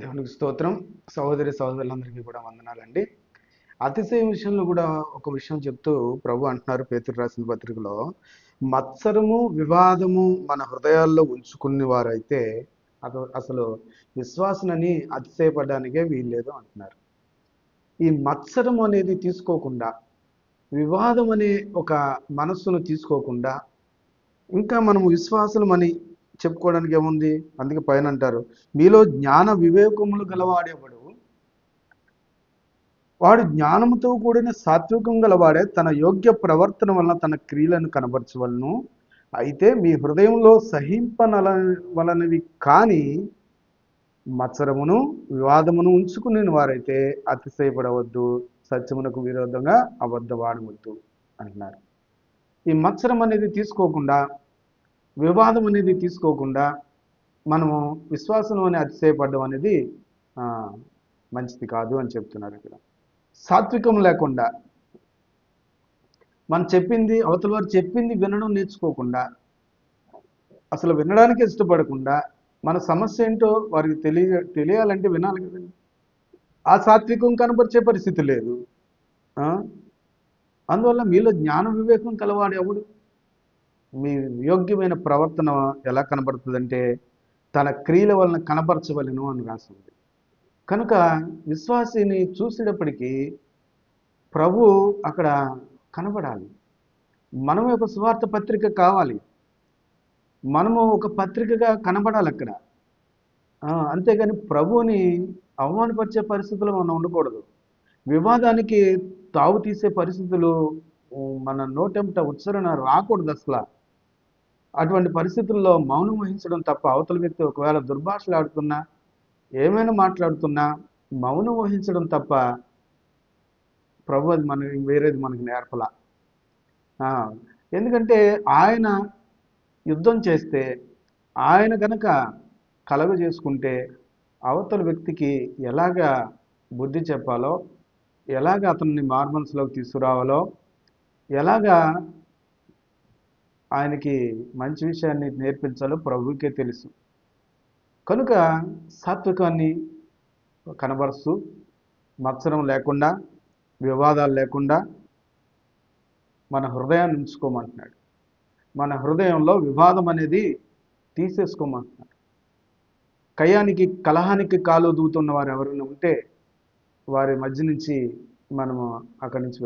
దేవునికి స్తోత్రం. సహోదరి సహోదరులందరికీ కూడా వందనాలండి. అతిశయం విషయంలో కూడా ఒక విషయం చెప్తూ ప్రభు అంటున్నారు పేతురు రాసిన పత్రికలో, మత్సరము వివాదము మన హృదయాల్లో ఉంచుకునే వారైతే అసలు విశ్వాసునని అతిశయపడడానికే వీల్లేదు అంటున్నారు. ఈ మత్సరం అనేది తీసుకోకుండా, వివాదం అనే ఒక మనస్సును తీసుకోకుండా, ఇంకా మనం విశ్వాసులమని చెప్పుకోవడానికి ఏముంది? అందుకే పైన అంటారు, మీలో జ్ఞాన వివేకములు గలవాడేవాడు, వాడు జ్ఞానముతో కూడిన సాత్వికం గలవాడే తన యోగ్య ప్రవర్తన వలన తన క్రియలను కనబరచవలను. అయితే మీ హృదయంలో వలనవి కాని మత్సరమును వివాదమును ఉంచుకునే వారైతే అతిశయపడవద్దు, సత్యమునకు విరోధంగా అబద్ధవాడవద్దు అంటున్నారు. ఈ మత్సరం అనేది తీసుకోకుండా, వివాదం అనేది తీసుకోకుండా మనము విశ్వాసం అని అతిశయపడడం అనేది మంచిది కాదు అని చెప్తున్నారు ఇక్కడ. సాత్వికం లేకుండా, మనం చెప్పింది అవతల వారు చెప్పింది వినడం నేర్చుకోకుండా, అసలు వినడానికి ఇష్టపడకుండా, మన సమస్య ఏంటో వారికి తెలియాలంటే వినాలి కదండి. ఆ సాత్వికం కనపరిచే పరిస్థితి లేదు. అందువల్ల మీలో జ్ఞాన వివేకం కలవాడు ఎవడు? మీ యోగ్యమైన ప్రవర్తన ఎలా కనబడుతుందంటే తన క్రియల వలన కనపరచవలను అని రాసింది. కనుక విశ్వాసిని చూసేటప్పటికీ ప్రభు అక్కడ కనబడాలి. మనము ఒక సువార్త పత్రిక కావాలి, మనము ఒక పత్రికగా కనబడాలి అక్కడ. అంతేగాని ప్రభువుని అవమానపరిచే పరిస్థితులు మనం ఉండకూడదు. వివాదానికి తావు తీసే పరిస్థితులు మన నోటెంట ఉచ్చరణ రాకూడదు అసలు. అటువంటి పరిస్థితుల్లో మౌనం వహించడం తప్ప, అవతల వ్యక్తి ఒకవేళ దుర్భాషలు ఆడుతున్నా, ఏమైనా మాట్లాడుతున్నా మౌనం వహించడం తప్ప ప్రభు అది వేరేది మనకి నేర్పలా. ఎందుకంటే ఆయన యుద్ధం చేస్తే, ఆయన కనుక కలగ చేసుకుంటే అవతల వ్యక్తికి ఎలాగా బుద్ధి చెప్పాలో, ఎలాగ అతన్ని మార్మన్స్లోకి తీసుకురావాలో, ఎలాగా ఆయనకి మంచి విషయాన్ని నేర్పించాలో ప్రభువుకే తెలుసు. కనుక సాత్వికాన్ని కనబరుస్తూ, మత్సరం లేకుండా, వివాదాలు లేకుండా మన హృదయాన్ని ఉంచుకోమంటున్నాడు. మన హృదయంలో వివాదం అనేది తీసేసుకోమంటున్నాడు. కలహానికి కాలు దూతున్న వారు ఎవరైనా ఉంటే వారి మధ్య నుంచి మనము అక్కడి నుంచి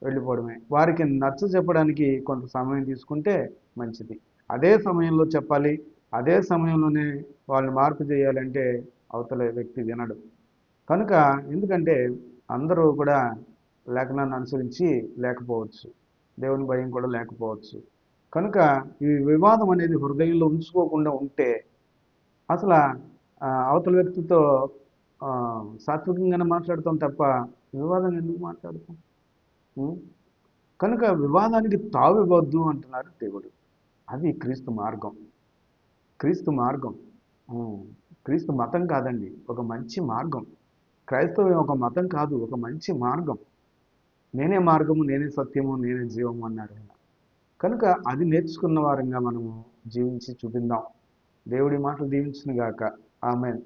వెళ్ళిపోవడమే. వారికి నచ్చ చెప్పడానికి కొంత సమయం తీసుకుంటే మంచిది. అదే సమయంలో చెప్పాలి, అదే సమయంలోనే వాళ్ళని మార్పు చేయాలంటే అవతల వ్యక్తి వినడు. కనుక ఎందుకంటే అందరూ కూడా లేఖనాన్ని అనుసరించి లేకపోవచ్చు, దేవుని భయం కూడా లేకపోవచ్చు. కనుక ఈ వివాదం అనేది హృదయంలో ఉంచుకోకుండా ఉంటే అసలు అవతల వ్యక్తితో సాత్వికంగానే మాట్లాడతాం తప్ప వివాదం ఎందుకు మాట్లాడతాం? కనుక వివాదానికి తావివ్వద్దు అంటున్నారు దేవుడు. అది క్రీస్తు మార్గం. క్రీస్తు మార్గం క్రీస్తు మతం కాదండి, ఒక మంచి మార్గం. క్రైస్తవం ఒక మతం కాదు, ఒక మంచి మార్గం. నేనే మార్గము, నేనే సత్యము, నేనే జీవము అన్నాడు ఆయన. కనుక అది నేర్చుకున్న వారంగా మనము జీవించి చూపిందాం. దేవుడి మాటలు దీవించును గాక. ఆమేన్.